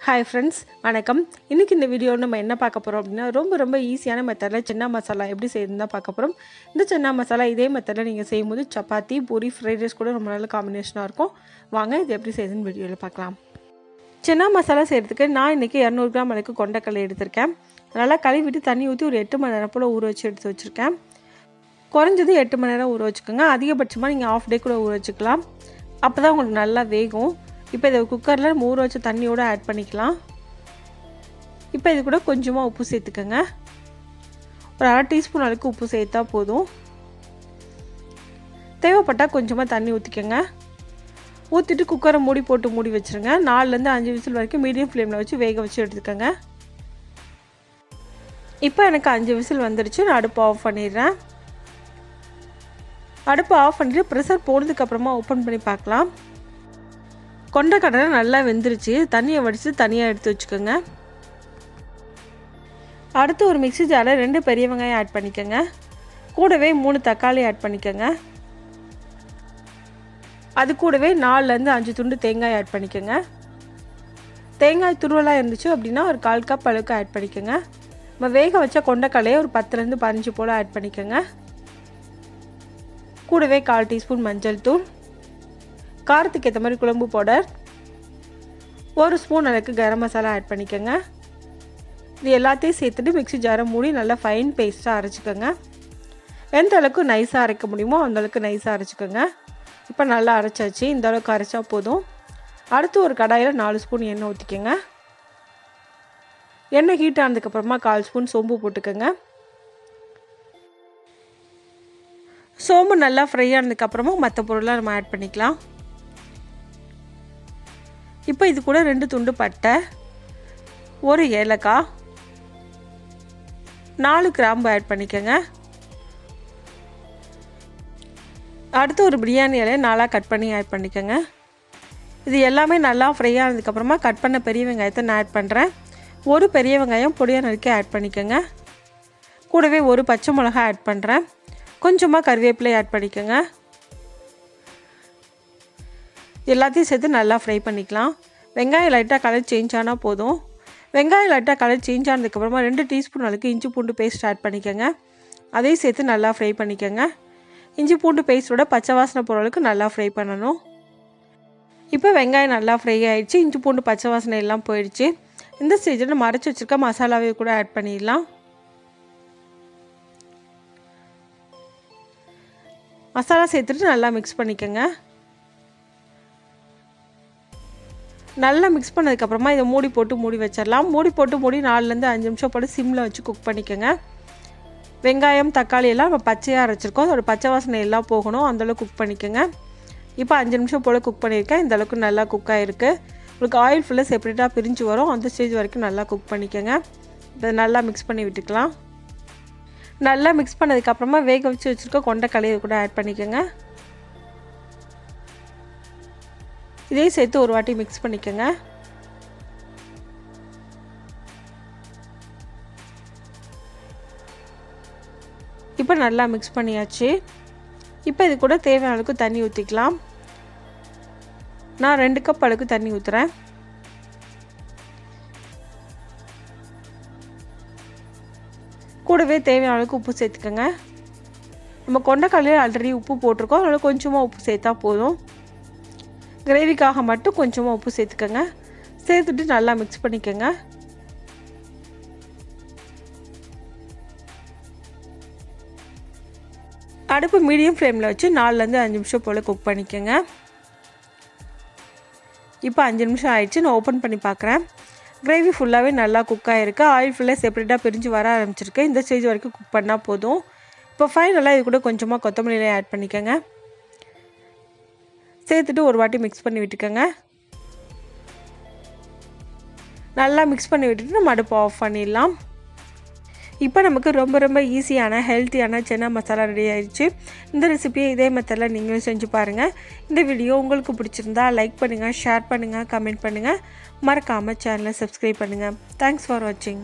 Hi friends, வணக்கம். இன்றைக்கி இந்த வீடியோவில் நம்ம என்ன பார்க்க போகிறோம் அப்படின்னா, ரொம்ப ஈஸியான மெத்தடில் சென்னா மசாலா எப்படி செய்யுதுன்னு தான் பார்க்க போகிறோம். இந்த சென்னா மசாலா இதே மெத்தடில் நீங்கள் செய்யும்போது சப்பாத்தி, பூரி, ஃப்ரைட் ரைஸ் கூட ரொம்ப நல்ல காம்பினேஷனாக இருக்கும். வாங்க இது எப்படி செய்யுதுன்னு வீடியோவில் பார்க்கலாம். சென்னா மசாலா செய்கிறதுக்கு நான் இன்றைக்கி 200 கிராம் அளவுக்கு கொண்டைக்கடலை எடுத்திருக்கேன். நல்லா கழுவிட்டு தண்ணி ஊற்றி ஒரு 8 மணி நேரம் போல் ஊற வச்சு எடுத்து வச்சுருக்கேன். குறைஞ்சது 8 மணி நேரம் ஊற வச்சுக்கோங்க. அதிகபட்சமாக நீங்கள் ஆஃப் டே கூட ஊற வச்சுக்கலாம். அப்போ தான் உங்களுக்கு நல்லா வேகும். இப்போ இதை குக்கரில் நம்ம ஊற வச்ச தண்ணியோடு ஆட் பண்ணிக்கலாம். இப்போ இது கூட கொஞ்சமாக உப்பு சேர்த்துக்கோங்க. ஒரு 1/2 டீஸ்பூன் அளவுக்கு உப்பு சேர்த்தா போதும். தேவைப்பட்டால் கொஞ்சமாக தண்ணி ஊற்றிக்கோங்க. ஊற்றிட்டு குக்கரை மூடி போட்டு மூடி வச்சுருங்க. 4லேருந்து 5 விசில் வரைக்கும் மீடியம் ஃப்ளேமில் வச்சு வேக வச்சு எடுத்துக்கோங்க. இப்போ எனக்கு 5 விசில் வந்துடுச்சு. நான் அடுப்பை ஆஃப் பண்ணிடுறேன். அடுப்பை ஆஃப் பண்ணிவிட்டு ப்ரெஷர் போனதுக்கப்புறமா ஓப்பன் பண்ணி பார்க்கலாம். கொண்டைக்கடலை நல்லா வெந்துருச்சு. தண்ணியை வடித்து தனியாக எடுத்து வச்சுக்கோங்க. அடுத்து ஒரு மிக்ஸி ஜாரில் 2 பெரிய வெங்காயம் ஆட் பண்ணிக்கோங்க. கூடவே 3 தக்காளி ஆட் பண்ணிக்கோங்க. அது கூடவே 4லேருந்து 5 துண்டு தேங்காய் ஆட் பண்ணிக்கோங்க. தேங்காய் துருவலாக இருந்துச்சு அப்படின்னா ஒரு 1/4 கப் அளவுக்கு ஆட் பண்ணிக்கோங்க. நம்ம வேக வச்ச கொண்டைக்கடலையை ஒரு 10லேருந்து 15 போல் ஆட் பண்ணிக்கோங்க. கூடவே 1/4 டீஸ்பூன் மஞ்சள் தூள், காரத்துக்கு ஏற்ற மாதிரி குழம்பு பவுடர், 1 ஸ்பூன் அளவுக்கு கரம் மசாலா ஆட் பண்ணிக்கோங்க. இது எல்லாத்தையும் சேர்த்துட்டு மிக்ஸி ஜாரை மூடி நல்லா ஃபைன் பேஸ்ட்டாக அரைச்சிக்கோங்க. எந்த அளவுக்கு நைஸாக அரைக்க முடியுமோ அந்தளவுக்கு நைஸாக அரைச்சிக்கோங்க. இப்போ நல்லா அரைச்சாச்சு. இந்த அளவுக்கு அரைச்சா போதும். அடுத்து ஒரு கடாயில் 4 ஸ்பூன் எண்ணெய் ஊற்றிக்கோங்க. எண்ணெய் ஹீட் ஆனதுக்கப்புறமா 1/4 ஸ்பூன் சோம்பு போட்டுக்கோங்க. சோம்பு நல்லா ஃப்ரை ஆனதுக்கப்புறமா மற்ற பொருளாக நம்ம ஆட் பண்ணிக்கலாம். இப்போ இது கூட 2 துண்டு பட்டை, 1 ஏலக்காய், 4 கிராம்பு ஆட் பண்ணிக்கோங்க. அடுத்து ஒரு பிரியாணி இலையை 4ஆக கட் பண்ணி ஆட் பண்ணிக்கோங்க. இது எல்லாமே நல்லா ஃப்ரை ஆனதுக்கப்புறமா கட் பண்ண பெரிய வெங்காயத்தை நான் ஆட் பண்ணுறேன். 1 பெரிய வெங்காயம் பொடியாக நறுக்கி ஆட் பண்ணிக்கோங்க. கூடவே 1 பச்சை மிளகாய் ஆட் பண்ணுறேன். கொஞ்சமாக கருவேப்பிலை ஆட் பண்ணிக்கோங்க. எல்லாத்தையும் சேர்த்து நல்லா ஃப்ரை பண்ணிக்கலாம். வெங்காயம் லைட்டாக கலர் சேஞ்ச் ஆனால் போதும். வெங்காயம் லைட்டாக கலர் சேஞ்ச் ஆனதுக்கப்புறமா 2 டீஸ்பூன் அளவுக்கு இஞ்சி பூண்டு பேஸ்ட் ஆட் பண்ணிக்கோங்க. அதையும் சேர்த்து நல்லா ஃப்ரை பண்ணிக்கோங்க. இஞ்சி பூண்டு பேஸ்ட்டோட பச்சை வாசனை போகிற அளவுக்கு நல்லா ஃப்ரை பண்ணணும். இப்போ வெங்காயம் நல்லா ஃப்ரை ஆகிடுச்சு. இஞ்சி பூண்டு பச்சை வாசனை எல்லாம் போயிடுச்சு. இந்த ஸ்டேஜில் நம்ம அரைச்சி வச்சுருக்க மசாலாவை கூட ஆட் பண்ணிடலாம். மசாலா சேர்த்துட்டு நல்லா மிக்ஸ் பண்ணிக்கோங்க. நல்லா மிக்ஸ் பண்ணதுக்கப்புறமா இதை மூடி போட்டு மூடி வச்சிடலாம். மூடி 4லேருந்து 5 நிமிஷம் போட்டு சிம்மில் வச்சு குக் பண்ணிக்கோங்க. வெங்காயம் தக்காளி எல்லாம் நம்ம பச்சையாக அரைச்சிருக்கோம். அதோட பச்சை வாசனை எல்லாம் போகணும். அந்தளவுக்கு குக் பண்ணிக்கோங்க. இப்போ 5 நிமிஷம் போல் குக் பண்ணியிருக்கேன். இந்தளவுக்கு நல்லா குக் ஆகிருக்கு. உங்களுக்கு ஆயில் ஃபுல்லாக செப்பரேட்டாக பிரிஞ்சு வரும். அந்த ஸ்டேஜ் வரைக்கும் நல்லா குக் பண்ணிக்கோங்க. இதை நல்லா மிக்ஸ் பண்ணி விட்டுக்கலாம். நல்லா மிக்ஸ் பண்ணதுக்கப்புறமா வேக வச்சு வச்சுருக்க கொண்டைக்கடலையை கூட ஆட் பண்ணிக்கோங்க. இதையும் சேர்த்து ஒரு வாட்டி மிக்ஸ் பண்ணிக்கோங்க. இப்போ நல்லா மிக்ஸ் பண்ணியாச்சு. இப்போ இது கூட தேவையான அளவுக்கு தண்ணி ஊற்றிக்கலாம். நான் 2 கப் அளவுக்கு தண்ணி ஊற்றுறேன். கூடவே தேவையான அளவுக்கு உப்பு சேர்த்துக்கோங்க. நம்ம கொண்டைக்கடலையில் ஆல்ரெடி உப்பு போட்டிருக்கோம். அதனால் கொஞ்சமாக உப்பு சேர்த்தா போதும். கிரேவிக்காக மட்டும் கொஞ்சமாக உப்பு சேர்த்துக்கோங்க. சேர்த்துட்டு நல்லா மிக்ஸ் பண்ணிக்கோங்க. அடுப்பு மீடியம் ஃப்ளேமில் வச்சு 4லேருந்து 5 நிமிஷம் போல் குக் பண்ணிக்கோங்க. இப்போ 5 நிமிஷம் ஆயிடுச்சு. நான் ஓப்பன் பண்ணி பார்க்குறேன். கிரேவி ஃபுல்லாகவே நல்லா குக் ஆகிருக்கு. ஆயில் ஃபுல்லாக செப்பரேட்டாக பிரிஞ்சு வர ஆரம்பிச்சிருக்கு. இந்த ஸ்டேஜ் வரைக்கும் குக் பண்ணால் போதும். இப்போ ஃபைனலாக இது கூட கொஞ்சமாக கொத்தமல்லியில ஆட் பண்ணிக்கோங்க. சேர்த்துட்டு ஒரு வாட்டி மிக்ஸ் பண்ணி விட்டுக்கோங்க. நல்லா மிக்ஸ் பண்ணி விட்டுட்டு நம்ம அடுப்பு ஆஃப் பண்ணிடலாம். இப்போ நமக்கு ரொம்ப ஈஸியான ஹெல்த்தியான சென்னா மசாலா ரெடி ஆயிடுச்சு. இந்த ரெசிபியை இதே மெத்தடில் நீங்களும் செஞ்சு பாருங்கள். இந்த வீடியோ உங்களுக்கு பிடிச்சிருந்தா லைக் பண்ணுங்கள், ஷேர் பண்ணுங்கள், கமெண்ட் பண்ணுங்கள். மறக்காமல் சேனலை சப்ஸ்கிரைப் பண்ணுங்கள். தேங்க்ஸ் ஃபார் வாட்சிங்.